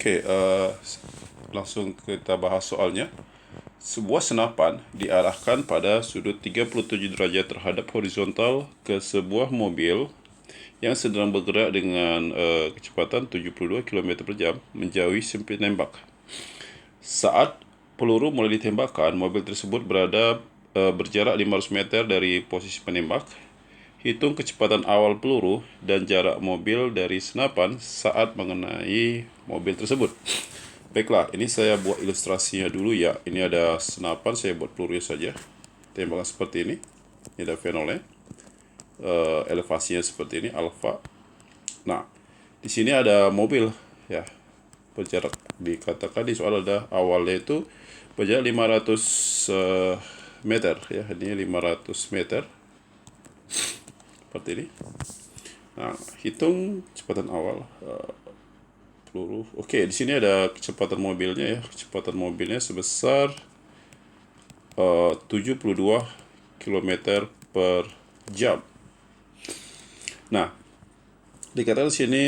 Oke, langsung kita bahas soalnya. Sebuah senapan diarahkan pada sudut 37 derajat terhadap horizontal ke sebuah mobil yang sedang bergerak dengan kecepatan 72 km per jam menjauhi si penembak. Saat peluru mulai ditembakkan, mobil tersebut berjarak 500 meter dari posisi penembak. Hitung kecepatan awal peluru dan jarak mobil dari senapan saat mengenai mobil tersebut. Baiklah, ini saya buat ilustrasinya dulu ya. Ini ada senapan, saya buat pelurunya saja. Tembakan seperti ini. Ini ada fenolnya. Elevasinya seperti ini, alfa. Nah, di sini ada mobil ya. Berjarak dikatakan di soal ada awalnya itu berjarak 500 meter ya. Ini 500 meter. Seperti ini. Nah, hitung kecepatan awal peluru. Oke, di sini ada kecepatan mobilnya ya. Kecepatan mobilnya sebesar 72 km per jam. Nah, dikatakan di sini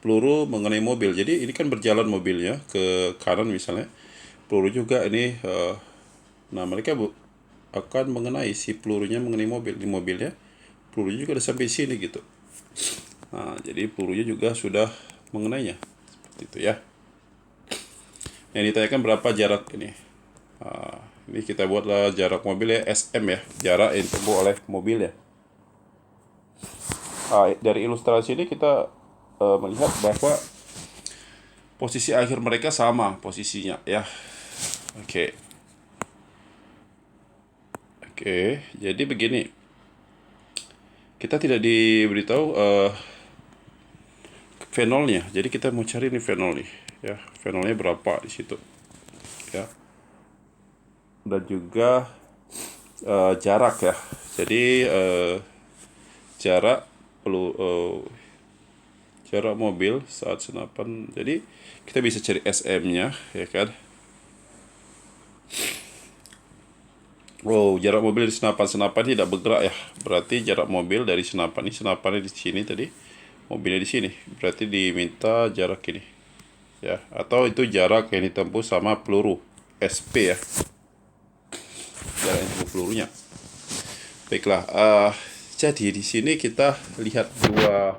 peluru mengenai mobil. Jadi ini kan berjalan mobilnya ke kanan misalnya. Peluru juga ini nah mereka akan mengenai si pelurunya mengenai mobil. Di mobilnya pelurunya juga ada sampai sini gitu. Nah, jadi pelurunya juga sudah mengenainya. Seperti itu ya. Yang ditanyakan berapa jarak ini. Ini kita buatlah jarak mobil ya, SM ya. Jarak yang ditempuh oleh mobil ya. Dari ilustrasi ini kita melihat bahwa posisi akhir mereka sama posisinya ya. Oke. Oke, jadi begini. Kita tidak diberitahu fenolnya. Jadi kita mau cari nih fenol nih, ya. Fenolnya berapa di situ, ya. Dan juga jarak ya. Jadi jarak jarak mobil saat senapan. Jadi kita bisa cari SM-nya, ya kan? Oh, jarak mobil dari senapan tidak bergerak ya. Berarti jarak mobil dari senapan ini, senapannya di sini tadi, mobilnya di sini. Berarti diminta jarak ini. Ya, atau itu jarak yang ditempuh sama peluru SP ya. Jarak yang ditempuh pelurunya. Baiklah, jadi di sini kita lihat dua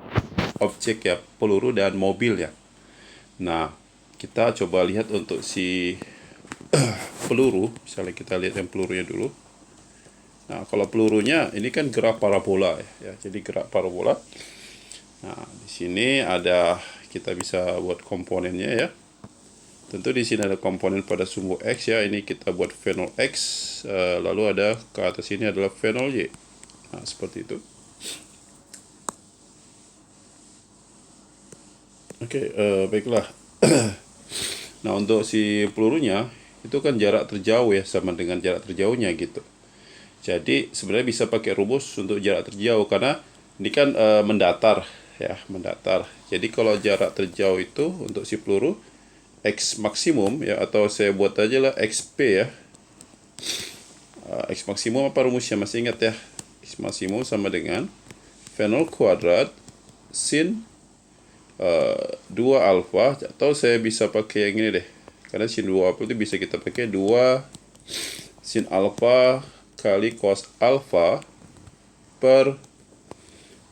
objek ya, peluru dan mobil ya. Nah, kita coba lihat untuk si peluru, misalnya kita lihat yang pelurunya dulu. Nah, kalau pelurunya ini kan gerak parabola ya, jadi gerak parabola. Nah, di sini ada kita bisa buat komponennya ya. Tentu di sini ada komponen pada sumbu X ya. Ini kita buat fenol X, lalu ada ke atas ini adalah fenol Y. Nah, seperti itu. Oke, baiklah. Nah, untuk si pelurunya itu kan jarak terjauh ya, sama dengan jarak terjauhnya gitu. Jadi sebenarnya bisa pakai rumus untuk jarak terjauh karena ini kan mendatar ya, mendatar. Jadi kalau jarak terjauh itu untuk si peluru X maksimum ya, atau saya buat aja lah XP ya. X maksimum apa rumusnya masih ingat ya? X maksimum sama dengan fenol kuadrat sin 2 alfa, atau saya bisa pakai yang ini deh. Karena sin 2 alfa itu bisa kita pakai 2 sin alfa kali cos alfa per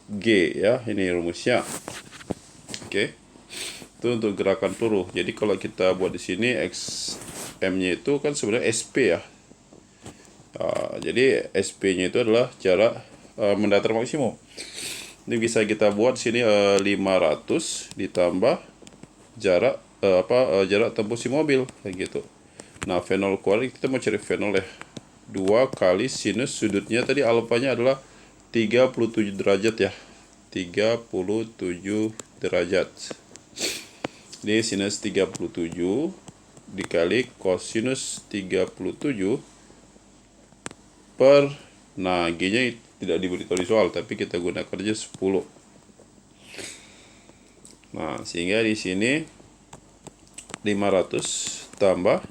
G ya, ini rumusnya. Oke. Itu untuk gerakan peluru. Jadi kalau kita buat di sini XM-nya itu kan sebenarnya SP ya. Jadi SP-nya itu adalah jarak mendatar maksimum. Ini bisa kita buat sini 500 ditambah jarak jarak tempuh si mobil kayak gitu. Nah, fenol kuadrat kita mau cari fenol ya. 2 kali sinus sudutnya tadi alfanya adalah 37 derajat ya. 37 derajat. Ini sinus 37 dikali kosinus 37 per, nah G-nya tidak diberitahu di soal, tapi kita gunakan aja 10. Nah, sehingga di sini 500 tambah,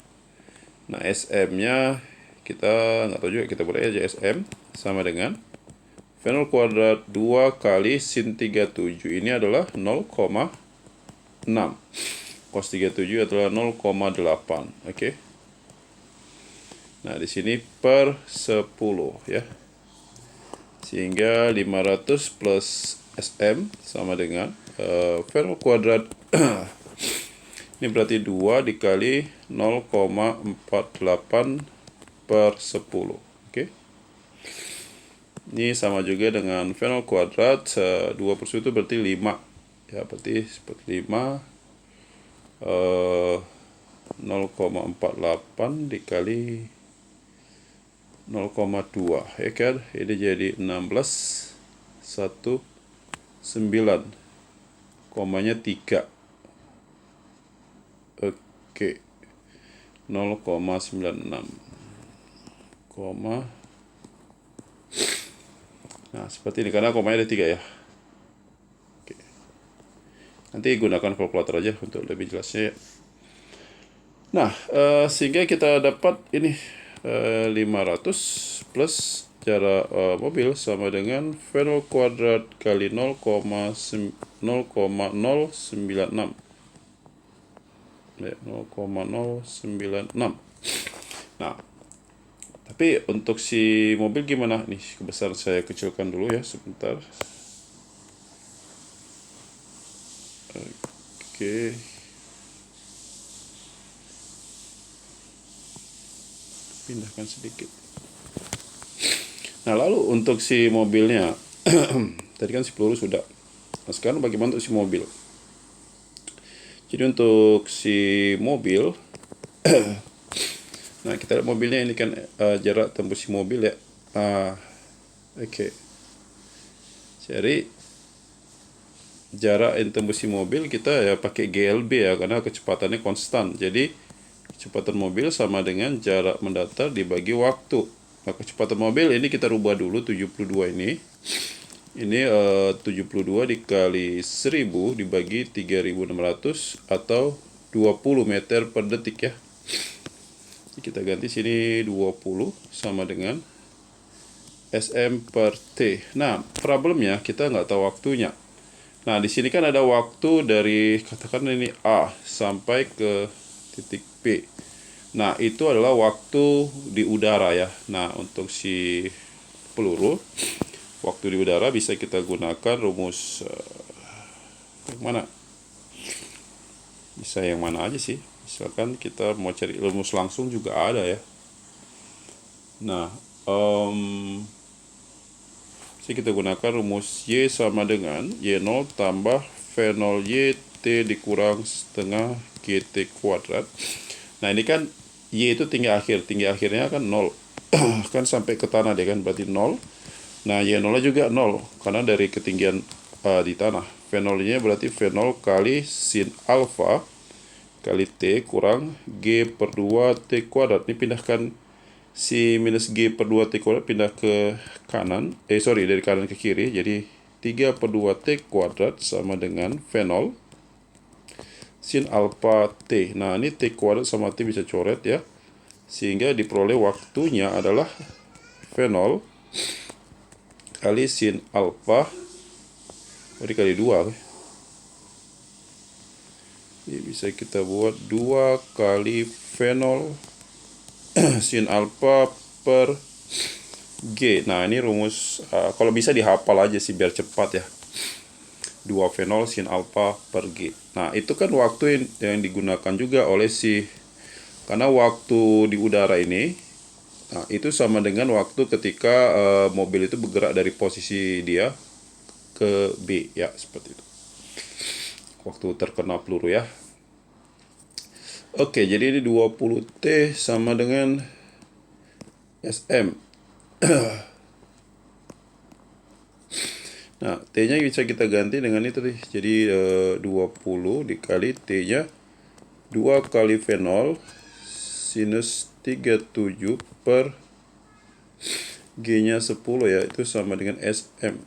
nah SM-nya kita nggak tahu juga, kita boleh aja SM sama dengan fenol kuadrat 2 kali sin 37, ini adalah 0,6. cos 37 adalah 0,8. Oke. Nah, di sini per 10 ya. Sehingga 500 plus SM sama dengan Fernol kuadrat. Ini berarti 2 dikali 0,48 per 10. Oke. Ini sama juga dengan Fernol kuadrat. 2 per 10 itu berarti 5. Ya, berarti seperti 5. 0,48 dikali 0,2 ya kan, ini jadi 16 19 komanya 3. Oke, 0,96 koma. Nah, seperti ini karena komanya ada 3 ya. Oke. Nanti gunakan kalkulator aja untuk lebih jelasnya ya. Nah, sehingga kita dapat ini 500 plus jarak mobil sama dengan Fernol kuadrat kali 0,096 ya, 0,096. Nah, tapi untuk si mobil gimana nih? Kebesaran saya kecilkan dulu ya sebentar. Oke. Pindahkan sedikit. Nah, lalu untuk si mobilnya tadi kan si peluru sudah. Nah, sekarang bagaimana untuk si mobil? Jadi untuk si mobil nah, kita lihat mobilnya ini kan jarak tembus si mobil ya. Oke. Jadi jarak yang tembus si mobil kita ya pakai GLB ya, karena kecepatannya konstan. Jadi kecepatan mobil sama dengan jarak mendatar dibagi waktu. Nah, kecepatan mobil ini kita rubah dulu 72 ini. Ini 72 dikali 1000 dibagi 3600 atau 20 meter per detik ya. Kita ganti sini 20 sama dengan SM per T. Nah, problemnya kita nggak tahu waktunya. Nah, di sini kan ada waktu dari katakan ini A sampai ke titik B. Nah, itu adalah waktu di udara ya. Nah, untuk si peluru, waktu di udara bisa kita gunakan rumus yang mana? Bisa yang mana aja sih? Misalkan kita mau cari rumus langsung juga ada ya. Nah, kita gunakan rumus Y sama dengan Y0 tambah V0 Y T dikurang setengah GT kuadrat. Nah, ini kan Y itu tinggi akhir. Tinggi akhirnya kan 0. Kan sampai ke tanah dia kan, berarti 0. Nah, Y0 juga 0. Karena dari ketinggian di tanah. V0 nya berarti V0 kali sin alfa kali T kurang G per 2 T kuadrat. Ini pindahkan si minus G per 2 T kuadrat pindah ke kanan. Dari kanan ke kiri. Jadi 3 per 2 T kuadrat sama dengan V0 sin alfa T. Nah, ini T kuadrat sama T bisa coret ya. Sehingga diperoleh waktunya adalah V0 kali sin alfa dikali 2. Ini bisa kita buat 2 kali V0 sin alfa per G. Nah, ini rumus kalau bisa dihafal aja sih biar cepat ya. 2 V0 sin alfa per G. Nah, itu kan waktu yang digunakan juga oleh karena waktu di udara ini, nah, itu sama dengan waktu ketika mobil itu bergerak dari posisi dia ke B ya, seperti itu. Waktu terkena peluru ya. Oke, jadi ini 20 T sama dengan SM. Nah, T-nya bisa kita ganti dengan itu nih. Jadi 20 dikali T-nya 2 kali V0 sinus 37 per G-nya 10 ya, itu sama dengan SM.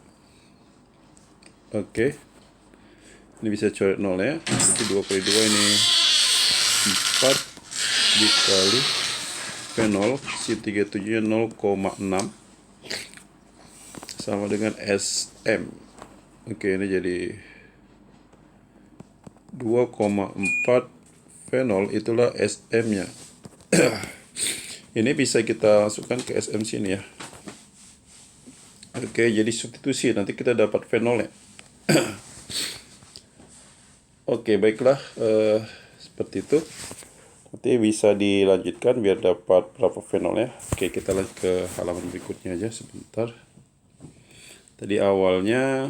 Oke. Ini bisa coret 0 ya. Jadi 2 kali 2 ini 4 dikali V0 si 37 nya 0,6 sama dengan SM. Oke, ini jadi 2 2,4 fenol itulah SM-nya. Ini bisa kita masukkan ke SM sini ya. Oke, jadi substitusi nanti kita dapat fenolnya. Oke, baiklah, seperti itu. Nanti bisa dilanjutkan biar dapat berapa fenolnya. Oke, kita lanjut ke halaman berikutnya aja sebentar. Tadi awalnya,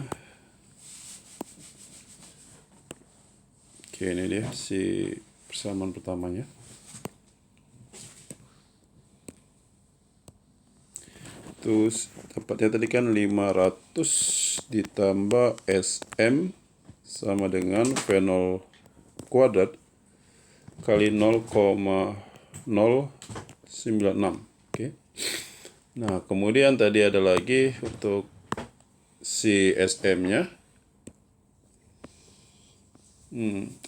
oke, ini dia si persamaan pertamanya. Terus dapatnya tadi kan 500 ditambah SM sama dengan fenol kuadrat kali 0,096. Oke. Nah, kemudian tadi ada lagi untuk si SM-nya.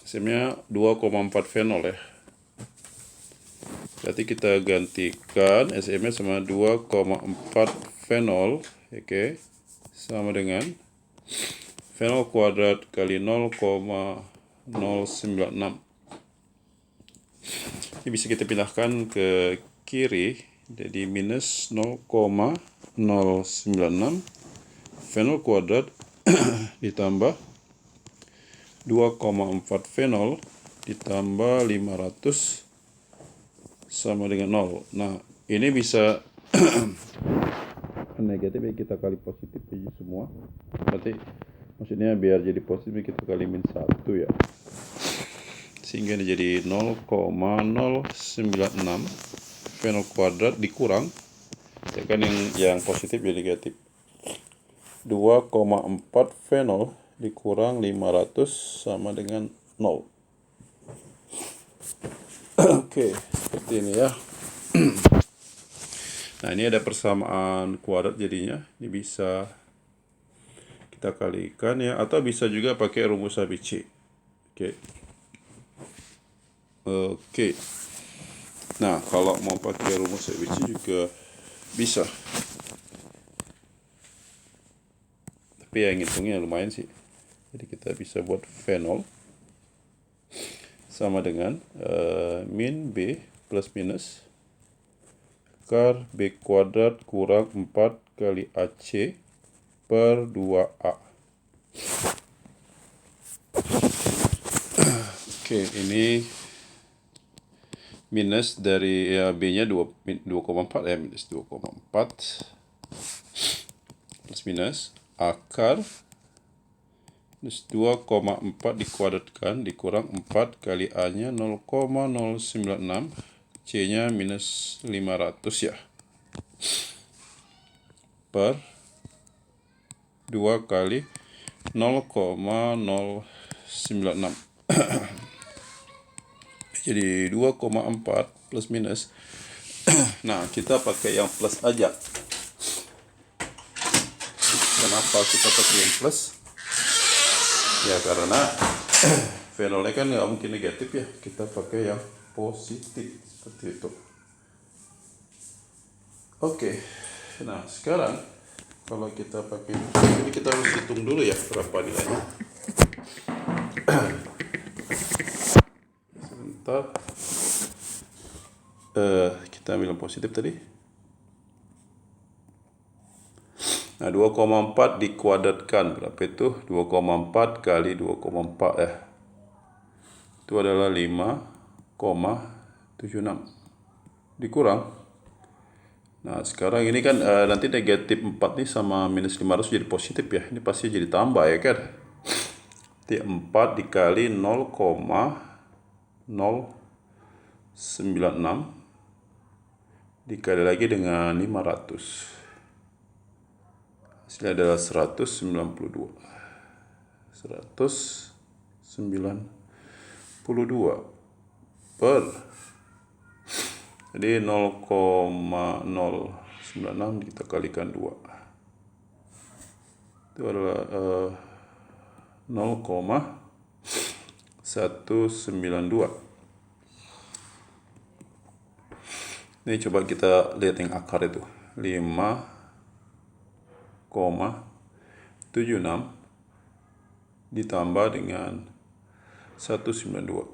SM-nya 2,4 fenol ya. Berarti kita gantikan SM-nya sama 2,4 fenol, oke, sama dengan fenol kuadrat kali 0,096. Ini bisa kita pindahkan ke kiri, jadi minus 0,096 fenol kuadrat ditambah 2,4 fenol ditambah 500 sama dengan 0. Nah, ini bisa negatif ya, kita kali positif aja semua. Berarti maksudnya biar jadi positif kita kali min 1 ya. Sehingga ini jadi 0,096 fenol kuadrat dikurang, ya kan, yang positif jadi negatif. 2,4 fenol dikurang 500 sama dengan 0. Oke, seperti ini ya. Nah, ini ada persamaan kuadrat jadinya. Ini bisa kita kalikan ya, atau bisa juga pakai rumus ABC. Oke. Nah, kalau mau pakai rumus ABC juga bisa. Tapi yang ngitungnya lumayan sih. Jadi kita bisa buat fenol sama dengan min B plus minus akar B kuadrat kurang 4 kali AC per 2A. Oke, ini minus dari ya, B-nya 2,4 ya, minus 2,4 plus minus akar minus 2,4 dikuadratkan dikurang 4 kali A-nya 0,096, C-nya minus 500 ya, per 2 kali 0,096. Jadi 2,4 plus minus. Nah, kita pakai yang plus aja. Kenapa kita pakai yang plus? Ya karena fenolnya kan nggak mungkin negatif ya, kita pakai yang positif seperti itu. Oke, nah sekarang kalau kita pakai ini, kita harus hitung dulu ya berapa nilainya. Sebentar, kita ambil yang positif tadi. Nah, 2,4 dikuadratkan berapa itu? 2,4 kali 2,4 ya. Itu adalah 5,76 dikurang. Nah, sekarang ini kan nanti negatif 4 nih sama minus 500 jadi positif ya. Ini pasti jadi tambah ya kan. Jadi 4 dikali 0,096 dikali lagi dengan 500. Hasilnya adalah 192 per, jadi 0,096 kita kalikan 2 itu adalah 0,192. Ini coba kita lihat yang akar itu 5,76 ditambah dengan 192.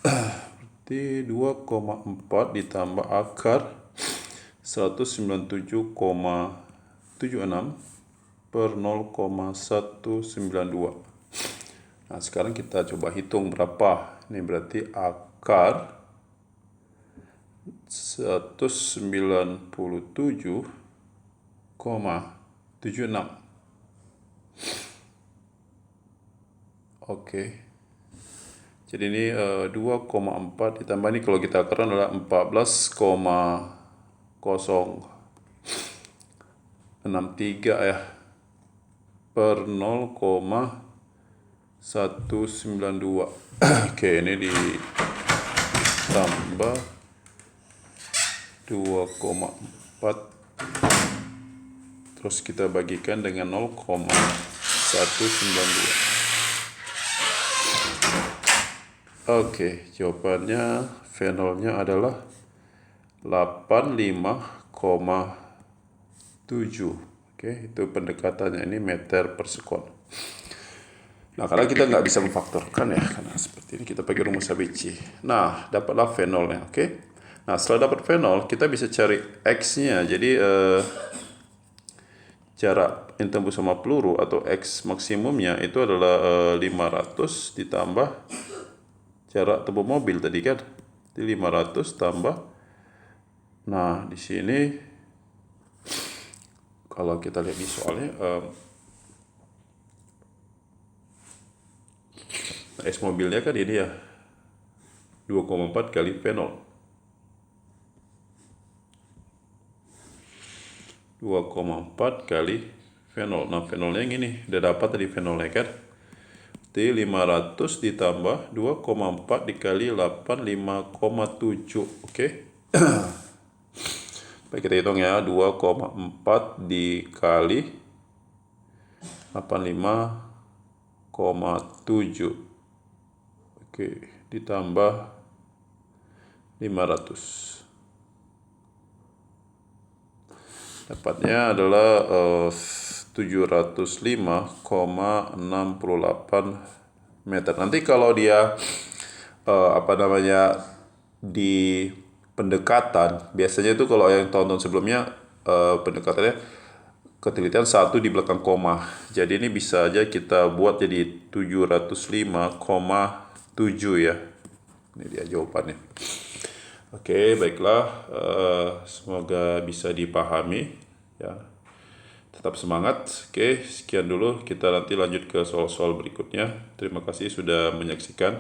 Berarti 2,4 ditambah akar 197,76 per 0,192. Nah, sekarang kita coba hitung berapa. Ini berarti akar 197,76. Oke. Jadi ini 2,4 ditambah ini kalau kita akarkan adalah 14,063 ya, per 0,192. Oke, ini ditambah 2,4 terus kita bagikan dengan 0,192. Oke, jawabannya fenolnya adalah 85,7. Oke, itu pendekatannya ini meter per sekon. Nah, karena kita nggak bisa memfaktorkan ya, karena seperti ini kita pakai rumus ABC. Nah, dapatlah fenolnya. Oke. Nah, setelah dapat fenol, kita bisa cari X-nya. Jadi jarak yang tembus sama peluru atau X maksimumnya itu adalah 500 ditambah jarak tempuh mobil tadi kan. Jadi 500 tambah. Nah, di sini kalau kita lihat di soalnya X mobilnya kan ini ya 2,4 kali fenol. 2,4 kali fenol. Nah, fenolnya yang ini udah dapat tadi fenolnya kan. Jadi 500 ditambah 2,4 dikali 8, 5,7. Oke. Baik, kita hitung ya. 2,4 dikali 85,7. Oke, ditambah 500. Dapatnya adalah 705,68 meter. Nanti kalau dia di pendekatan, biasanya itu kalau yang tahun-tahun sebelumnya pendekatannya ketelitian 1 di belakang koma. Jadi ini bisa aja kita buat jadi 705,7 ya. Ini dia jawabannya. Oke, baiklah. Semoga bisa dipahami ya. Tetap semangat. Oke, sekian dulu. Kita nanti lanjut ke soal-soal berikutnya. Terima kasih sudah menyaksikan.